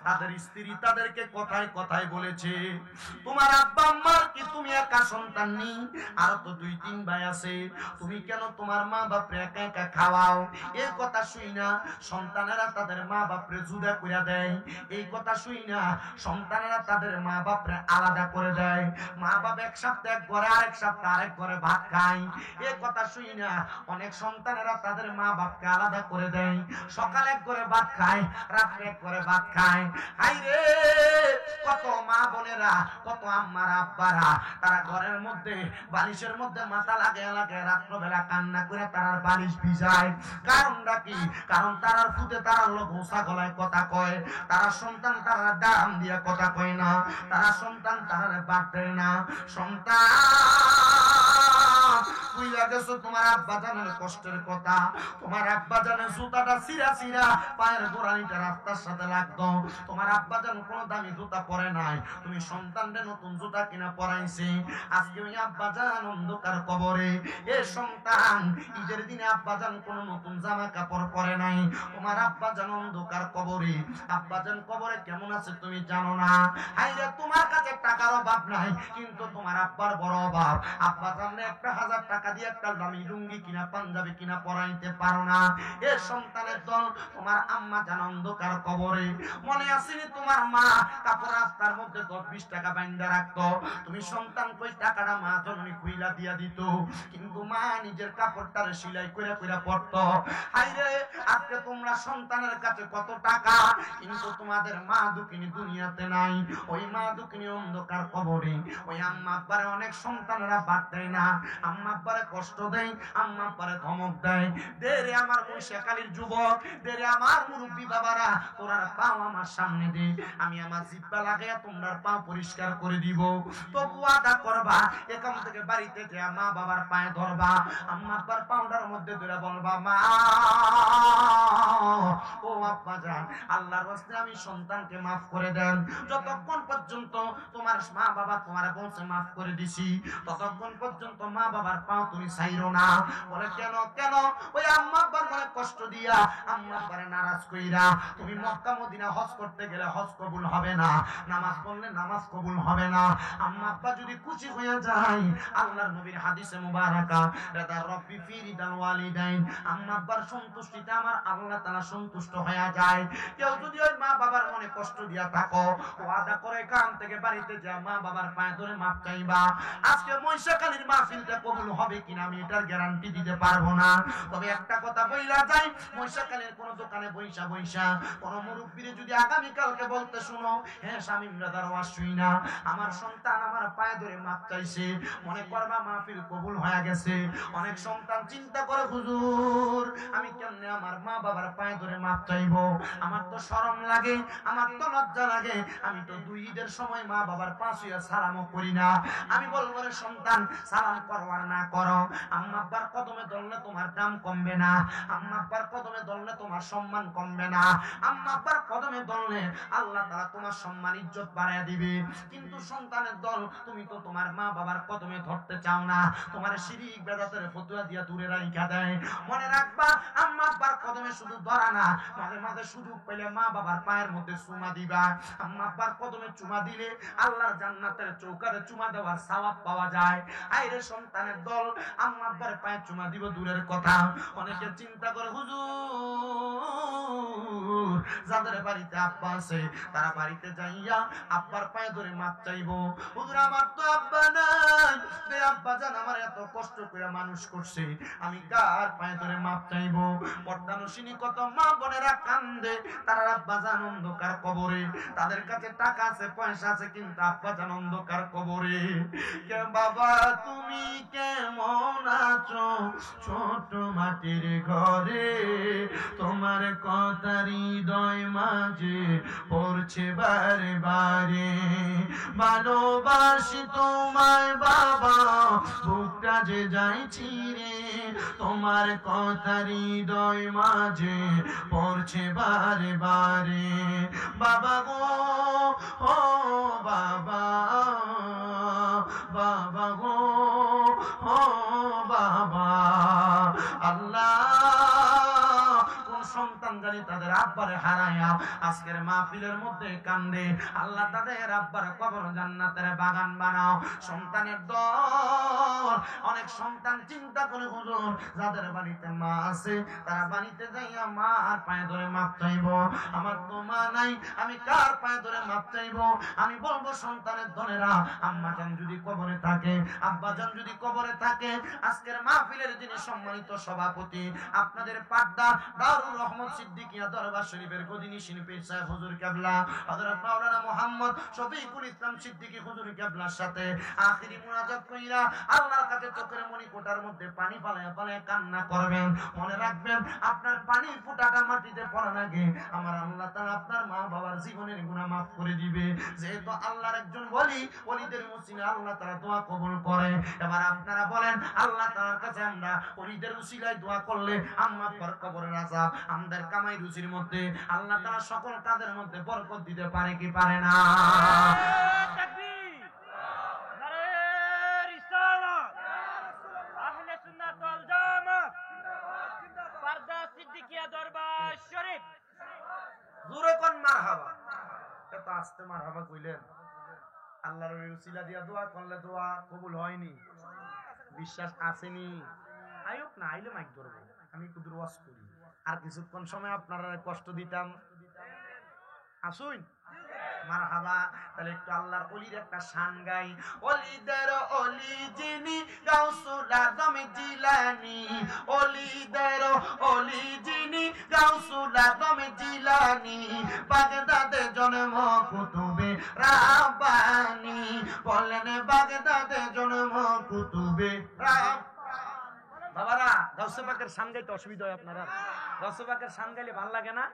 তাদের স্ত্রী তাদেরকে কথায় কথায় বলেছে, তোমার আব্বা আম্মার কি তুমি একা সন্তান নি, আর তো 2-3 ভাই আছে, তুমি কেন তোমার মা বাপরে একা একা খাওয়াও? এই কথা শুই না সন্তানেরা তাদের মা বাপরে জুদা করে দেয়, এই কথা শুই না সন্তানেরা তাদের মা বাপরে আলাদা করে দেয়, মা বাপ এক সপ্তাহ এক ঘরে আরেক সপ্তাহ আরেক ঘরে ভাত খায়, এই কথা শুই না অনেক সন্তানেরা তাদের মা বাপকে আলাদা করে দেয়, সকালে এক ঘরে ভাত খায়, রাত্রে এক ঘরে ভাত খায়। হাই রে, কত মা বোনেরা, কত আম্মারা আব্বারা, তারা ঘরের মধ্যে বালিশের মধ্যে মাথা লাগে লাগে রাত্রবেলা কান্না করে তারা বালিশ ভিজায়। কারণটা কি? কারণ তারার ফুটে তারা লোক ঘোষা গলায় কথা কয়, তারা সন্তান তারা দাম দিয়ে কথা কয় না, তারা সন্তান তারা বাদ দেয় না। সন্তান বুইলা গেছো তোমার আব্বা জানের কষ্টের কথা, তোমার আব্বা জানের জুতাটা চিরা চিরা পায়ের গোড়ালিটা রাস্তার সাথে লাগতো, তোমার আব্বা জান কোনো দামি জুতা পরে নাই, তুমি সন্তানদের নতুন জুতা কিনা পরাইছে। আজকে ওই আব্বা জান অন্ধকার কবরে, এ সন্তান ঈদের দিনে আব্বা জান কোনো নতুন জামা কাপড় পরে নাই, তোমার আব্বা জান অন্ধকার কবরে। আব্বা জান কবরে কেমন আছে তুমি জানো না। আইরে তোমার কাছে টাকার অভাব নাই, কিন্তু তোমার আব্বার বড় অভাব, আব্বা জানলে 1000 টাকা দিয়ে একটা দামি লুঙ্গি কিনা পাঞ্জাবি কিনা পরাইতে পারো না। এ সন্তানের দল, তোমার আম্মা জান অন্ধকার কবরে। মনে আসেনি তোমার মা কাপড় রাস্তার মধ্যে 10-20 টাকা বাইন্দা রাখতো, তুমি সন্তান কই টাকাটা মা জননী খুইলা দিয়া দিত, কিন্তু মা নিজের কাপড়টারে সেলাই করে করে পরতো। হাইরে আজকে তোমরা সন্তানের কাছে কত টাকা, কিন্তু তোমাদের মা দুঃখিনী দুনিয়াতে নাই, ওই মা দুঃখিনী অন্ধকার কবরে। ওই আম্মা আব্বারে অনেক সন্তানেরা বাদ দেয় না, আম্মা আব্বারে কষ্ট দেয়, আম্মা আব্বারে ধমক দেয়। দেরে আমার মহিষাকালীর যুবক, দেরে আমার মুরব্বী বাবারা, তোরা পাও আমার সামনে দে, আমি আমার জিব্বা লাগাইয়া তোমরা পাও পরিষ্কার করে দিব। তবু আদা করবা, এখান থেকে বাড়িতে যে মা বাবার পায়ে ধরবা, আম্মা আব্বার পাউডার মধ্যে ধরে বলবা, মা ও আব্বা জান, আল্লাহর ওয়াস্তে আমি সন্তানকে মাফ করে দেন। যতক্ষণ পর্যন্ত তোমার মা বাবা তোমার বলছে মাফ করে দিছি, ততক্ষণ পর্যন্ত মা বাবার পাও তুমি ছাইরো না। বলে কেন? কেন? ওই আম্মা আব্বার মনে কষ্ট দিয়া, আম্মা আব্বারে নারাজ কইরা তুমি মক্কা মদিনা হজ করতে গেলে হজ কবুল হবে না, নামাজ পড়লে নামাজ কবুল হবে না। আম্মা আব্বা যদি খুশি হয়ে যায়, আল্লাহর নবীর হাদিসে মুবারাকা, রাদা রব্বি ফি রিদাল ওয়ালিদাইন, আম্মা আব্বার সন্তুষ্টিতে আমার আল্লাহ তাআলা সন্তুষ্ট হয়ে যায়। কেউ যদি ওই মা বাবার মনে কষ্ট দিয়া থাকো, ওয়াদা করে কাম থেকে বাড়িতে যা মা বাবার পায়ে ধরে মাপ চাইবা। আজকে মহিষাকালীর মাহফিলটা কবুল হবে কিনা আমি এটার গ্যারান্টি দিতে পারবো না, তবে একটা কথা বইলা যাই, মহিষাকালীর কোন দোকানে বইসা বইসা কোন মুরব্বিরে যদি আগামী কালকে বলতে শুনো, হ্যাঁ শামীম ব্রাদার ওয়াজ শুই না, আমার সন্তান আমার পায়ে ধরে মাপ চাইছে, মনে করবা মাহফিল কবুল হয়ে গেছে। অনেক সন্তান চিন্তা করে, হুজুর আমি কেমনে আমার মা বাবার পায়ে ধরে মাপ চাইবো, আমার তো শরম লাগে, আমার তো লজ্জা লাগে, আমি তো 2 ঈদের সময় মা বাবার পাশ হইয়া সালামও করি না। আমি বলবো রে সন্তান, সালাম করো আর না করো, আম্মা আব্বার কদমে ধরলে তোমার দাম কমবে না, আম্মা আব্বার কদমে ধরলে তোমার সম্মান কমবে না, আম্মা আব্বার কদমে ধরলে আল্লাহ তাআলা তোমার সম্মান ইজ্জত বাড়ায় দিবে। কিন্তু সন্তানের দল, তুমি তো তোমার মা বাবার কদমে ধরতে চাও না, তোমার শিরিক বেদাতের ফতোয়া দিয়া দূরে রাইখা দেয়। মনে রাখবা, আম্মা আব্বার কদমে শুধু ধরা না, মাঝে মাঝে সুযোগ পেলে মা বাবার পায়ের মধ্যে চুমা দিবা। আম্মা আব্বার কদমে চুমা দিলে আল্লাহর জান্নাতের চৌকারে চুমা দেওয়ার সওয়াব পাওয়া যায়। আইরে সন্তানের দল আম্মা আব্বার পায়ে চুমা দিব দূরের কথা, অনেকে চিন্তা করে হুজুর যাদের বাড়িতে আব্বা আছে তারা বাড়িতে যাইয়া আব্বার পায়ে ধরে মাপ চাইবো। হুজুর আমার তো আব্বা নাই, যে আব্বা জান আমার এত কষ্ট করে মানুষ করছে, আমি কার পায়ে ধরে মাপ চাইবো? পর্দানুশীনী কত মা বোনেরা কান্দে, তারা আব্বা জান অন্ধকার কবরে, তাদের কাছে টাকা আছে পয়সা আছে কিন্তু আব্বা জান অন্ধকার কবরে। কে বাবা তুমি কেমন আছো ছোট মাটির ঘরে, তোমার কথা হৃদয় মাঝে পড়ছে বারে বারে, ভালোবাসি তোমায় বাবা বুকটা যে যাইছি রে, তোমার কথা হৃদয় মাঝে পড়ছে বারে বারে। বাবা গো ও বাবা, বাবা গো ও বাবা, আল্লাহ কোন সন্তান জানি তাদের আব্বারে হারায়া আজকের মাহফিলের মধ্যে কান্দে, আল্লাহ তাদের আব্বার কবর জান্নাতের বাগান বানাও। সন্তানের দল অনেক সন্তান চিন্তা করে হুজুর যাদের বাড়িতে মা আছে তারা বাড়িতে যাইয়া মার পায়ে ধরে মাপ চাইব, আমার তো মা নাই আমি কার পায়ে ধরে মাপ চাইব? আমি বলবো সন্তানের দলেরা আম্মা জান যদি কবরে থাকে, আব্বা জান যদি কবরে থাকে, আজকের মাহফিলের যিনি সম্মানিত সভাপতি আপনাদের পাড্ডা দারুল রহমত সিদ্দিকিয়া দরবার শরীফের গদিনী শিল্পী সাহেব হুজুর কেবলা হযরত মাওলানা মুহাম্মদ শফিকুল ইসলাম সিদ্দিকী হুজুর কেবলার সাথে আখিরি মুনাজাত কইরা আল্লাহর কাছে চোখের মনি কোটার মধ্যে পানি ফালায়া ফালায়া কান্না করবেন। মনে রাখবেন আপনার পানি ফোঁটাটা মাটিতে পড়ার আগে আমার আল্লাহ তাআলা আপনার মা বাবার জীবনের গুনাহ মাফ করে দিবে। যেহেতু আল্লাহর একজন ওলি, ওলিদের উসিলা আল্লাহ তাআলা দোয়া কবুল করে। এবার আপনারা বলেন আল্লাহ তাআলার কাছে আমরা ওলিদের উসিলায় দোয়া করলে আম্মা আব্বার কবরের আযাব আমাদের কামাই রুজির মধ্যে আল্লাহ তাআলা সকল কাজের মধ্যে বরকত দিতে পারে কি পারে না? তাকবীর, নারে রিসালাত, আহলে সুন্নাত ওয়াল জামাত, পারদা সিদ্দিকিয়া দরবার শরীফ। জোরে কোন মারহাবা, এত আস্তে মারহাবা কইলেন? আল্লাহর উসিলা দিয়া দোয়া করলে দোয়া কবুল হয়নি, বিশ্বাস আসেনি। আইক না আইলে মাইক ধরবো, আমি একটু ওয়াজ করি, আর কিছুক্ষণ সময় আপনারা কষ্ট দিতাম। আসুন মারহাবা। তাহলে একটু আল্লাহর ওলির একটা শান গাই। ওলিদের ওলি যিনি গাউসুল আজম জিলানী, ওলিদের ওলি যিনি গাউসুল আজম জিলানী, বাগদাদে জন্ম কুতুবে রাব্বানী, বলেন বাগদাদে জন্ম কুতুবে রাব্বানী। বাবারা গাউসে পাকের শান গাইতে অসুবিধা হয় আপনারা? গাউসে পাকের শান গাইলে ভালো লাগে না?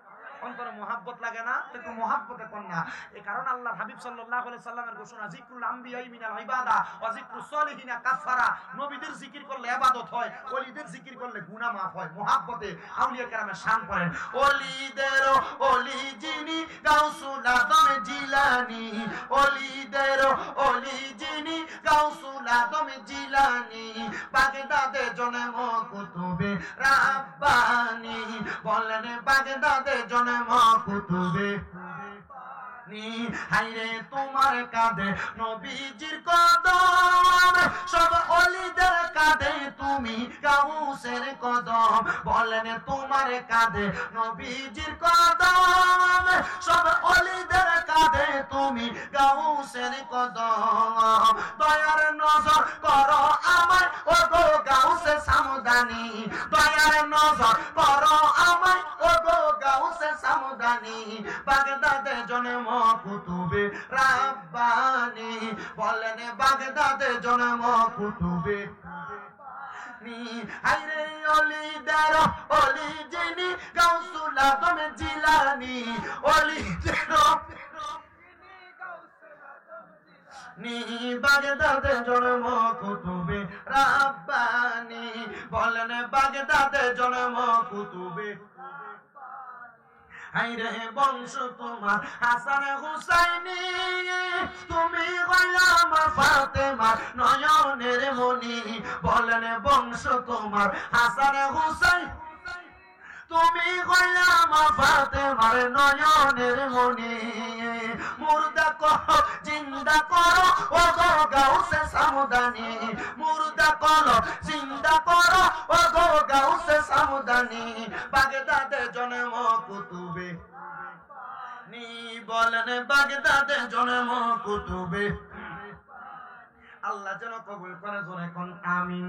অন্তরে মোহাব্বত লাগে না? একটু মোহাব্বতে কর না। এই কারণ আল্লাহ হাবিব সাল্লাল্লাহু আলাইহি সাল্লামের ঘোষণা, যিকরুল আম্বিয়াই মিনাল ইবাদা ওয়া যিকরুস সলিহিনা কাফারা। নবীদের জিকির করলে ইবাদত হয়, ওলিদের জিকির করলে গুনাহ মাফ হয়। মোহাব্বতে আউলিয়া কেরামের শান করেন। ওলিদের ওলি যিনি গাউসুল আজম জিলানী, ওলিদের ওলি যিনি গাউসুল আজম জিলানী, বাগদাদে জন্ম কুতুবে রাব্বানী, বলেন বাগদাদে জন্ম কুতুবে। হাইরে তোমার কাঁধে নবীজির কদম, সব ওলিদের কাঁধে তুমি গাউসের কদম, বলেন তোমার কাঁধে নবীজির কদম, সব ওলিদের কাঁধে তুমি গাউসের কদম। দয়ার নজর করো আমায় ও গো গাউসে সামদানি, দয়ার নজর করো আমায় ও গো গাউসে সামদানি, বাগদাদে জন্ম কুতুবে রাব্বানী, বলেন বাগদাদে জন্ম কুতুবে। হাইরে ওলিদের ওলি যিনি গাউসুল আজম জিলানী, ওলিদের বাগদাদে জন্ম কুতুবে রাব্বানী, বলেন বাগদাদে জন্ম কুতুবে। হাইরে বংশ তোমার হাসান হুসাইনি, তুমি হইলা আমার ফাতেমা নয়নের মনি, বলেন বংশ তোমার হাসান হুসাইন, তুমি হইলাম ফাতেমার নয়নের মনি মুর্দা করো জিন্দা করো ও গো গাউসে সামদানি মুর্দা করো জিন্দা করো ও গো গাউসে সামদানি বাগদাদে জন্ম কুতুবে নি বলেন বাগদাদে জন্ম কুতুবে আল্লাহ যেন কবুল করে জোরে কোন আমিন।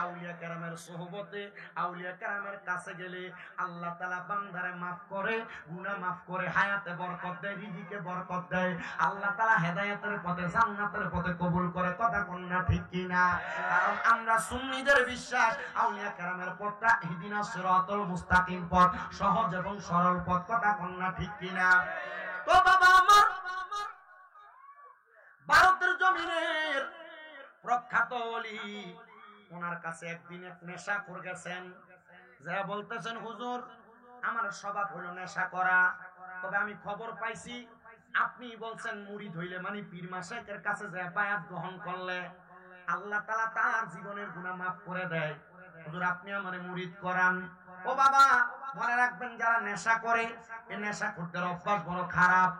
আউলিয়া কেরামের সোহবতে আউলিয়া কেরামের কাছে গেলে আল্লাহ তাআলা বান্দারে maaf করে, গুনাহ maaf করে, হায়াতে বরকত দেয়, রিজিকে বরকত দেয়। আল্লাহ তাআলা হেদায়েতের পথে জান্নাতের পথে কবুল করে। কথা কোন না ঠিক কি না? কারণ আমরা সুন্নিদের বিশ্বাস আউলিয়া কেরামের পথটা ইহদিনাস সিরাতাল মুস্তাকিম পথ, সহজ এবং সরল পথ। কথা কোন না ঠিক কি না? তো বাবা আমার ভারতের জমিনের প্রখ্যাত ওলি, ওনার কাছে একদিন এক নেশাখোর গেছেন, যা বলতেছেন হুজুর আমার স্বভাব হলো নেশা করা, তবে আমি খবর পাইছি আপনি বলছেন মুরিদ হইলে মানে পীর মাশায়েখের কাছে যায় বায়াত গ্রহণ করলে আল্লাহ তাআলা তার জীবনের গুনাহ maaf করে দেয়। হুজুর আপনি আমারে মুরিদ করান। ও বাবা মনে রাখবেন যারা নেশা করে এই নেশাখোরদের অভ্যাস বড় খারাপ।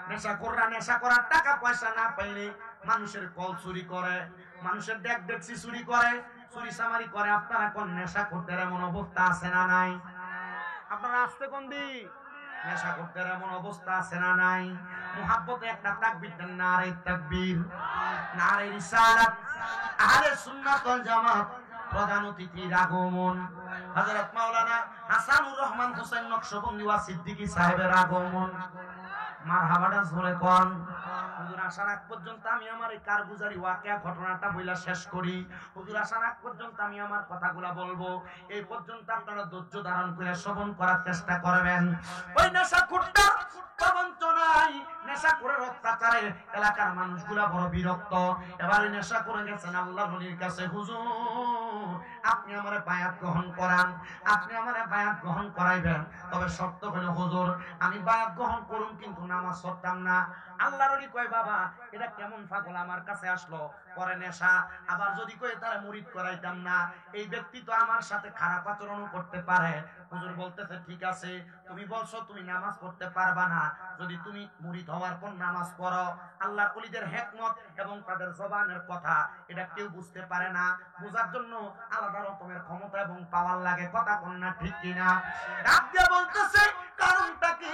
নেশাখোররা নেশা করার টাকা পয়সা না পাইলে মানুষের কল চুরি করে, মানুষের ডেকছি চুরি করে, চুরি চামারি করে। আপনারা কোন নেশাখোরদের এমন অবস্থা আছে না নাই? আপনারা আসতে কোন দিক? নেশাখোরদের এমন অবস্থা আছে না নাই? মুহাব্বতে একটা তাকবীর দেন, নারে তাকবীর, নারে রিসালাত, আহলে সুন্নাত ওয়াল জামাত। প্রধান অতিথির আগমন, হযরত মাওলানা হাসানুর রহমান হোসেন নকশবন্দি ওয়া সিদ্দিকী সাহেবের আগমন। মারহাবাটা জোরে কোন। হুজুর আসার আগ পর্যন্ত আমি আমার এই কারগুজারি ওয়াকিয়া ঘটনাটা বইলা শেষ করি। হুজুর আসার আগ পর্যন্ত আমি আমার কথাগুলা বলবো, এই পর্যন্ত আপনারা ধৈর্য ধারণ করে শ্রবণ করার চেষ্টা করবেন। ওই নেশাখোরটা প্রবঞ্চনায়, নেশাখোরের অত্যাচারে এলাকার মানুষগুলা বড় বিরক্ত। এবার ওই নেশা করে গেছেন আল্লাহর ওলির কাছে, হুজুর আপনি আমারে বায়াত গ্রহণ করান, আপনি আমারে বায়াত গ্রহণ করাইবেন, তবে শর্ত হলো হুজুর আমি বায়াত গ্রহণ করুন কিন্তু নামাজ পড়তাম না। আল্লাহর ওলি কয় বাবা এটা কেমন পাগল আমার কাছে আসলো, করে নেশা, আবার যদি কই তারা মুরিদ করাইতাম না, এই ব্যক্তি তো আমার সাথে খারাপ আচরণ করতে পারে। হুজুর বলতেছে ঠিক আছে তুমি বলছো তুমি নামাজ পড়তে পারবা না, যদি তুমি মুরিদ হওয়ার পর নামাজ পড়ো। আল্লাহর ওলিদের হিকমত এবং তাদের জবানের কথা এটা কেউ বুঝতে পারে না, বোঝার জন্য আলাদা রকমের ক্ষমতা এবং পাওয়ার লাগে। কথা কোন না ঠিক কিনা? ডাক দিয়ে বলতেছে কারণটা কি?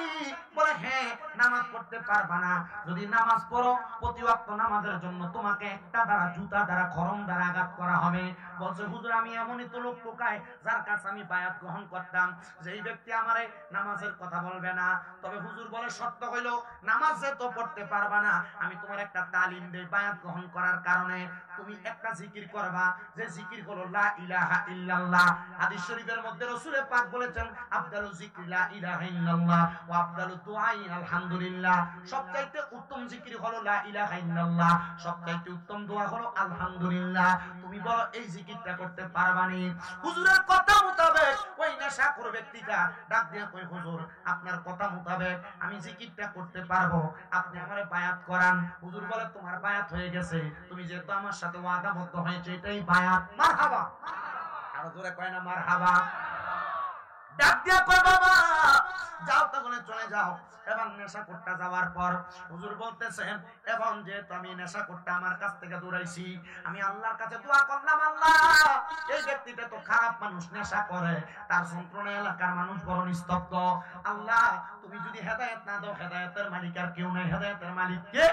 বলে হ্যাঁ নামাজ পড়তে পারবা না, যদি নামাজ পড়ো প্রতি ওয়াক্ত নামাজের জন্য তোমাকে একটা দ্বারা জুতা দ্বারা খরম দ্বারা আঘাত করা হবে। বলছে হুজুর আমি এমনই তো লোক টোকায় যার কাছে আমি বায়াত গ্রহণ করতাম, যেই ব্যক্তি আমারে নামাজের কথা বলবে না। তবে হুজুর বলে শর্ত হইল নামাজ যে তো পড়তে পারবা না, আমি তোমার একটা তালিম দেই বায়াত গ্রহণ করার কারণে। তুমি একটা জিকির করবা, যে জিকির হলো লা ইলাহা ইল্লাল্লাহ। হাদিস শরীফের মধ্যে রাসূল পাক বলেছেন আফদালু যিকরি লা ইলাহা ইল্লাল্লাহ ওয়া আফদালু দুআই আলহামদুলিল্লাহ। সবচাইতে উত্তম জিকির হলো লা ইলাহা ইল্লাল্লাহ, সবচাইতে উত্তম দোয়া হলো আলহামদুলিল্লাহ। তুমি বলো এই জিকিরটা করতে পারবানি? হুজুরের কথা মোতাবেক ওই নেশাখোর ব্যক্তিটা ডাক দিয়ে কই হুজুর আপনার কথা মোতাবেক আমি জিকিরটা করতে পারবো, আপনি আমারে বায়াত করান। হুজুর বলে তোমার বায়াত হয়ে গেছে, তুমি যেহেতু আমার সাথে ওয়াদাবদ্ধ হয়েছে এটাই বায়াত। মারহাবা, আরো জোরে কয় না মারহাবা। ডাক দিয়া কয় বাবা যাও তাহলে চলে যাও। এবার নেশাখোরটা যাওয়ার পর হুজুর বলতেছেন এখন যেহেতু আমি নেশাখোরটা আমার কাছ থেকে দূরাইছি, আমি আল্লাহর কাছে দোয়া করলাম আল্লাহ এই ব্যক্তিটা তো খারাপ মানুষ, নেশা করে, তার যন্ত্রণা এলাকার মানুষ বড় নিস্তব্ধ। আল্লাহ তুমি যদি হেদায়েত না দাও, হেদায়েতের মালিক আর কেউ নাই, হেদায়েতের মালিক কে?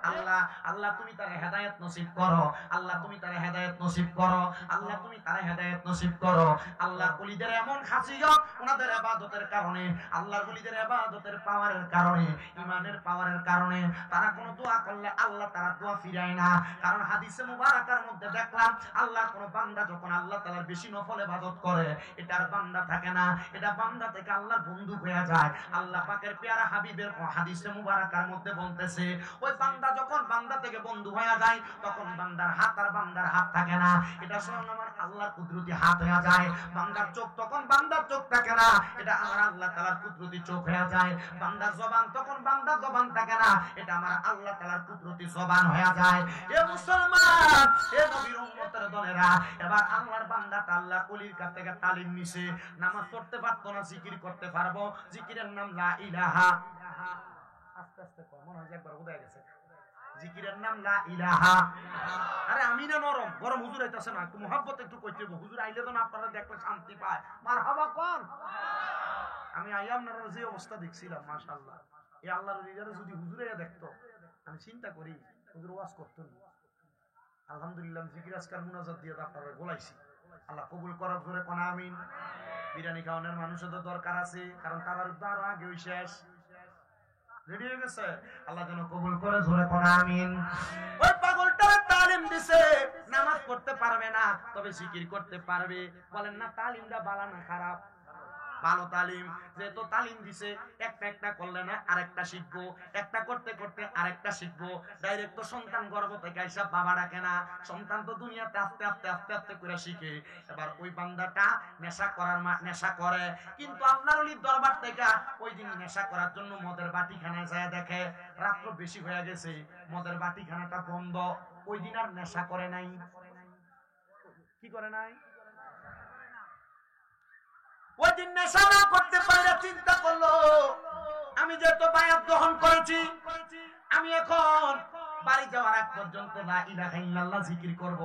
আল্লাহ। আল্লাহ তুমি তারে হেদায়েত নসিব করো, আল্লাহ তুমি তারে হেদায়েত নসিব করো, আল্লাহ তুমি তারে হেদায়েত নসিব করো। আল্লাহর ওলিদের এমন খাসিয়ত ওনাদের ইবাদতের কারণে, আল্লাহর ওলিদের ইবাদতের পাওয়ারের কারণে, ঈমানের পাওয়ারের কারণে তারা কোনো দোয়া করলে আল্লাহ তারা দোয়া ফিরায় না। কারণ হাদিসে মুবারাকার মধ্যে দেখলাম আল্লাহর কোন বান্দা যখন আল্লাহ তাআলার বেশি নফল ইবাদত করে এটার বান্দা থাকে না, এটা বান্দা থেকে আল্লাহর বন্ধু হয়ে যায়। আল্লাহ পাকের পেয়ারা হাবিবের হাদিসে মুবারাকার মধ্যে বলতেছে ওই বান্দা যখন বান্দা থেকে বন্ধু হয়ে যায় তখন বান্দার হাত আর বান্দার হাত থাকে না, এটা স্বয়ং আমার আল্লাহর কুদরতি হাত হয়ে যায়। বান্দার চোখ তখন বান্দার চোখ থাকে থাকে না, এটা আমার আল্লাহ তাআলার কুদরতি চোখ হয়ে যায়। বান্দার জবান তখন বান্দার জবান থাকে না, এটা আমার আল্লাহ তাআলার কুদরতি জবান হয়ে যায়। এ মুসলমান, এ নবীর উম্মতের দলেরা, এবার আল্লাহর বান্দাটা আল্লাহ ওলির কাছ থেকে তালিম নিছে। নামাজ পড়তে পারতো না, জিকির করতে পারবো। জিকিরের নাম লা ইলাহা। আস্তে আস্তে কর, মনে হয় যে একবার উদয় গেছে। জিকিরের নাম লা ইলাহা। আরে আমি না নরম গরম, হুজুর আইতাছে না, একটু মুহাব্বত একটু কইতে হবে। হুজুর আইলে তো না আপনারা দেখলে শান্তি পায়। মারহাবা কোন। আমি আইয়াম না যে অবস্থা দেখছিলাম, মাশাআল্লাহ। এই আল্লাহর ওলিরা যদি হুজুরে দেখতো, আমি চিন্তা করি হুজুর ওয়াজ করতো না। আলহামদুলিল্লাহ জিকির আজকার মুনাজাত দিয়ে আপনারা গোলাইছি। আল্লাহ কবুল করার জোরে কোন আমিন। বিরিয়ানি খাওয়ানোর মানুষের তো দরকার আছে, কারণ তার দ্বার আগে ওই শেষ রেডি হয়ে গেছে। আল্লাহ যেন কবুল করে জোরে কোন আমিন। ওই পাগলটা তালিম দিছে, নামাজ পড়তে পারবে না, তবে জিকির করতে পারবে। বলেন না তালিমটা ভালো না খারাপ? ভালো তালিম। যেহেতু তালিম দিছে, একটা একটা করলে না আরেকটা শিখবো, একটা করতে করতে আরেকটা শিখবো। ডাইরেক্ট তো সন্তান গর্ভ থেকে আইসা বাবা ডাকে না, সন্তান তো দুনিয়াতে আস্তে আস্তে আস্তে আস্তে করে শিখে। এবার ওই বান্দাটা নেশা করার নেশা করে, কিন্তু আল্লাহর ওলির দরবার থেকে ওই দিন নেশা করার জন্য মদের বাটিখানায় যায়, দেখে রাত্র বেশি হয়ে গেছে, মদের বাটিখানাটা বন্ধ। ওই দিন আর নেশা করে নাই। কি করে নাই? ওই দিন নেশা না করতে পারে চিন্তা করলো, আমি যেহেতু বায়াত গ্রহণ করেছি, আমি এখন বাড়ি যাওয়ার আগ পর্যন্ত লা ইলাহা ইল্লাল্লাহ জিকির করব।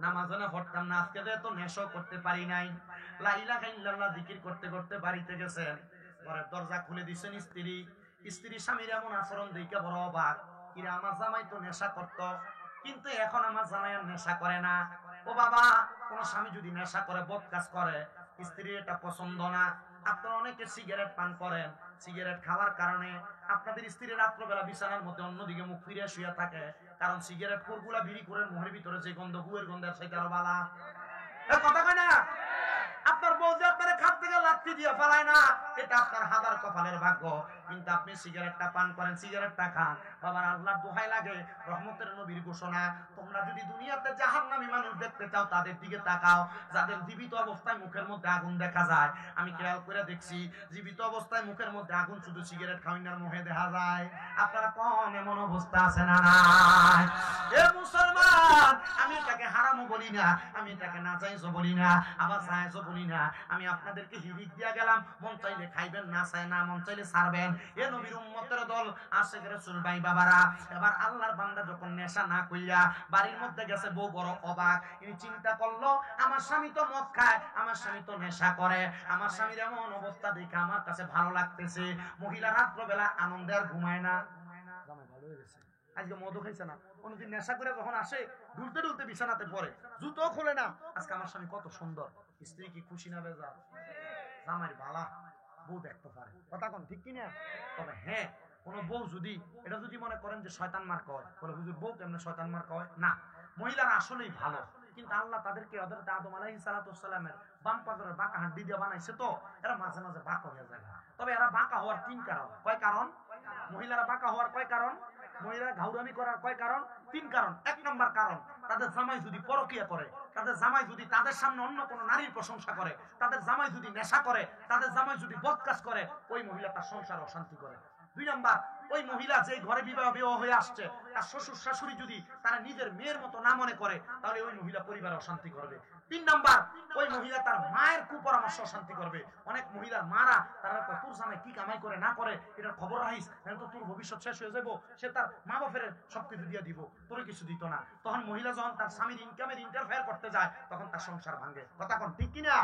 নামাজ না পড়তাম না, আজকে যেহেতু নেশা করতে পারি নাই, লা ইলাহা ইল্লাল্লাহ জিকির করতে করতে বাড়িতে গেছেন। ঘরের দরজা খুলে দিছেন স্ত্রী। স্ত্রী স্বামীর এমন আচরণ দেখে বড় অবাক। কিরে, আমার জামাই তো নেশা করতো, কিন্তু এখন আমার জামাই আর নেশা করে না। ও বাবা, কোন স্বামী যদি নেশা করে, বদ কাজ করে, স্ত্রীর এটা পছন্দ না। আপনারা অনেকে সিগারেট পান করেন, সিগারেট খাওয়ার কারণে আপনাদের স্ত্রী রাত্রবেলা বিছানার মধ্যে অন্যদিকে মুখ ফিরে শুয়ে থাকে, কারণ সিগারেট খোরগুলা বিড়ি করে মুখের ভিতরে যে গন্ধ, গুয়ের গন্ধের সেটা আরো বালা। কথা কয় না? আপনার বউ যে আপনার খাত থেকে লাথি দিয়ে ফেলায় না, এটা আপনার হাজার কপালের ভাগ্য। কিন্তু আপনি সিগারেটটা পান করেন, সিগারেটটা খান। বাবার আল্লাহর দোহাই লাগে, রহমতের নবীর ঘোষণা, তোমরা যদি দুনিয়াতে জাহান্নামী মানুষ দেখতে চাও, তাদের দিকে তাকাও যাদের জীবিত অবস্থায় মুখের মধ্যে আগুন দেখা যায়। আমি খেয়াল করে দেখছি, জীবিত অবস্থায় মুখের মধ্যে আগুন শুধু সিগারেট খাওয়ানোর মুখে দেখা যায়। আপনারা কোন এমন অবস্থা আছে না নাই? এ মুসলমান, আমি এটাকে হারামও বলি না, আমি এটাকে নাজায়েজও বলি না, আবার জায়েজও বলি না। আমি আপনাদেরকে হিরিক দিয়া গেলাম, মন চাইলে খাইবেন, না চাই না, মন চাইলে ছাড়বেন। এ নবীর উম্মতের দল, আশিক রাসূল ভাই বাবারা, এবার আল্লাহর বান্দা যখন নেশা না কইরা বাড়ির মধ্যে গেছে, বউ বড় অবাক। ইনি চিন্তা করলো, আমার স্বামী তো মদ খায়, আমার স্বামী তো নেশা করে, আমার স্বামীর এমন অবস্থা দেখে আমার কাছে ভালো লাগতেছে। মহিলা রাত্রবেলা আনন্দে আর ঘুমায় না। জামাই ভালো হয়ে গেছে, আজকে মদও খাইছে না। কোনদিন নেশা করে যখন আসে, ঢুলতে ঢুলতে বিছানাতে পড়ে, জুতো খোলে না। আজকে আমার স্বামী কত সুন্দর। স্ত্রী কি খুশি না বেজার? জামাই বালা, বউ দেখতে পারে। কথা কোন ঠিক কিনা? তবে হ্যাঁ, কোন বউ যদি এটা যদি মনে করেন যে শয়তান মার কয়, বলে হুজুর বউ কেমনে শয়তান মার কয়? না, মহিলারা আসলেই ভালো, কিন্তু আল্লাহ তাদেরকে হযরত আদম আলাইহিস সালামের বাম পাজরের বাঁকা হাড্ডি দিয়ে বানাইছে, তো এরা মাঝে মাঝে বাঁকা হয়ে যায়। তবে এরা বাঁকা হওয়ার তিন কারণ। কয় কারণ? মহিলারা বাঁকা হওয়ার কয় কারণ? মহিলারা ঘাউরামি করার কয় কারণ? তিন কারণ। এক নম্বর কারণ, তাদের জামাই যদি পরকিয়া করে, তাদের জামাই যদি তাদের সামনে অন্য কোন নারীর প্রশংসা করে, তাদের জামাই যদি নেশা করে, তাদের জামাই যদি বদকাজ করে, ওই মহিলা তার সংসার অশান্তি করে। দুই নাম্বার, ওই মহিলা যে ঘরে বিবাহ হয়ে আসছে, তার শ্বশুর শাশুড়ি যদি তারা নিজের মেয়ের মতো না মনে করে, তাহলে ওই মহিলা পরিবারে অশান্তি করবে। তিন নাম্বার, ওই মহিলা তার মায়ের কুপরামর্শ অশান্তি করবে। অনেক মহিলার মারা তারা তোর জামাই কি কামাই করে না করে এটার খবর রাখিস, তো তোর ভবিষ্যৎ শেষ হয়ে যাবো। সে তার মা বাপের সবকিছু দিয়ে দিব, তোর কিছু দিত না। তখন মহিলা যখন তার স্বামীর ইনকামের ইন্টারফেয়ার করতে যায়, তখন তার সংসার ভাঙে। কথা কোন ঠিক কিনা?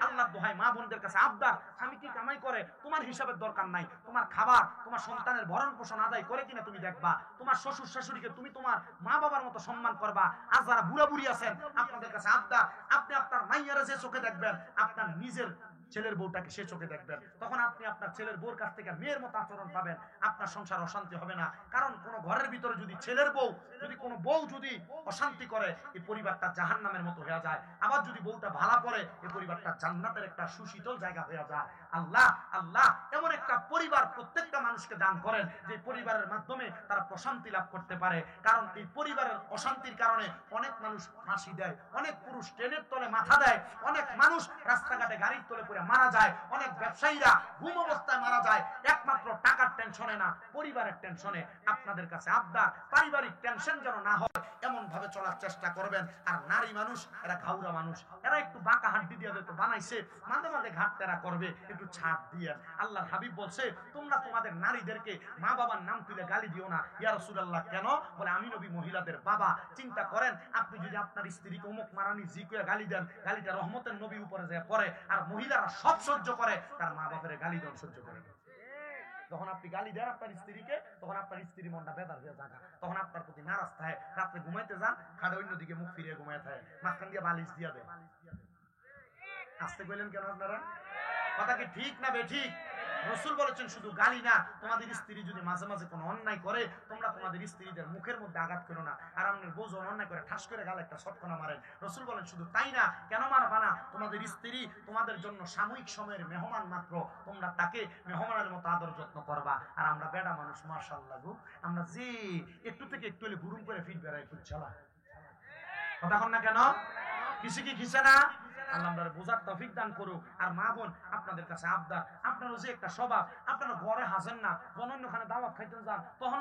আল্লাহ দোহাই মা বোনদের কাছে আবদার, স্বামী কি কামাই করে তোমার হিসাবের দরকার নাই। তোমার খাবার, তোমার সন্তানের ভরণ পোষণ আদায় করে কিনা তুমি দেখবা। তোমার শ্বশুর শাশুড়িকে তুমি তোমার মা বাবার মতো সম্মান করবা। আর যারা বুড়া বুড়ি আছেন, আপনাদের কাছে আবদার, আপনি আপনার মাইয়ারা যে চোখে দেখবেন, আপনার নিজের ছেলের বউটাকে সে চোখে দেখবেন। তখন আপনি আপনার ছেলের বউর কাছ থেকে মেয়ের মতো আচরণ পাবেন। আপনার সংসার অশান্তি হবে না। কারণ কোন ঘরের ভিতরে যদি ছেলের বউ, যদি কোনো বউ যদি অশান্তি করে, এই পরিবারটা জাহান্নামের মতো হয়ে যায়। আবার যদি বউটা ভালো করে, এই পরিবারটা জান্নাতের একটা সুশীতল জায়গা হয়ে যায়। আল্লাহ আল্লাহ এমন একটা একটা পরিবার প্রত্যেকটা মানুষকে দান করেন, যে পরিবারের মাধ্যমে তারা প্রশান্তি লাভ করতে পারে। কারণ এই পরিবারের অশান্তির কারণে অনেক মানুষ ফাঁসি দেয়, অনেক পুরুষ ট্রেনের তলে মাথা দেয়, অনেক মানুষ রাস্তাঘাটে গাড়ির তলে পড়ে মারা যায়, অনেক ব্যবসায়ীরা ঘুম অবস্থায় মারা যায়, একমাত্র টাকার টেনশনে না, পরিবারের টেনশনে। আপনাদের কাছে আবদার, পারিবারিক টেনশন যেন না হয় এমন ভাবে চলার চেষ্টা করবেন। আর নারী মানুষ এরা ঘাউরা মানুষ, এরা একটু বাঁকা হাড্ডি দিয়ে তো বানাইছে, মাঝে মাঝে ঘাটতেরা করবে, একটু ছাড় দিয়ে। আল্লাহর হাবিব বলছে, তোমরা তোমাদের নারীদেরকে মা বাবার নাম তুলে গালি দিও না। ইয়া রাসূলুল্লাহ, কেন? বলে আমি নবী মহিলাদের বাবা। চিন্তা করেন, আপনি যদি আপনার স্ত্রীকে অমুক মারানি জি করে গালি দেন, গালিটা রহমতের নবীর উপরে যায় পড়ে, আর মহিলারা সব সহ্য করে, তার মা বাপের গালি দেন সহ্য করে না। যখন আপনি গালি দেন আপনার স্ত্রীকে, তখন আপনার স্ত্রীর মনটা বেদার হয়ে জায়গা, তখন আপনার প্রতি নারাজ থাকে, রাত্রে ঘুমাইতে যান, খাটে অন্যদিকে মুখ ফিরিয়ে ঘুমায় থাকে, মাঝখান দিয়ে বালিশ দিয়ে দেয়। আসতে কইলেন কেন আপনারা? কথা কি ঠিক না বেঠিক? রাসূল বলেছেন শুধু গালি না, তোমাদের স্ত্রী যদি মাঝে মাঝে কোনো অন্যায় করে, তোমরা তোমাদের স্ত্রীদের মুখের মধ্যে আঘাত করো না। আর আপনার বউ যখন অন্যায় করে ঠাস করে গালে একটা শটকনা মারেন। রাসূল বলেন শুধু তাই না, কেন মারবা না? তোমাদের স্ত্রী তোমাদের জন্য সাময়িক সময়ের মেহমান মাত্র, তোমরা তাকে মেহমানের মতো আদর যত্ন করবা। আর আমরা বেড়া মানুষ, মাশাআল্লাহ গো, আমরা যে একটু থেকে একটু হলে বুরুম করে ফিট বেড়াই ফুটছালা। কথা কন না কেন? কিছু কি খিসে না? আল্লাহ আমাদের বোঝার তৌফিক দান করুক। আর মা বোন, আপনাদের কাছে আবদার, আপনারও যে একটা স্বভাব, আপনারা ঘরে হাসেন না, অন্যখানে দাওয়াত খাইতে যান, তখন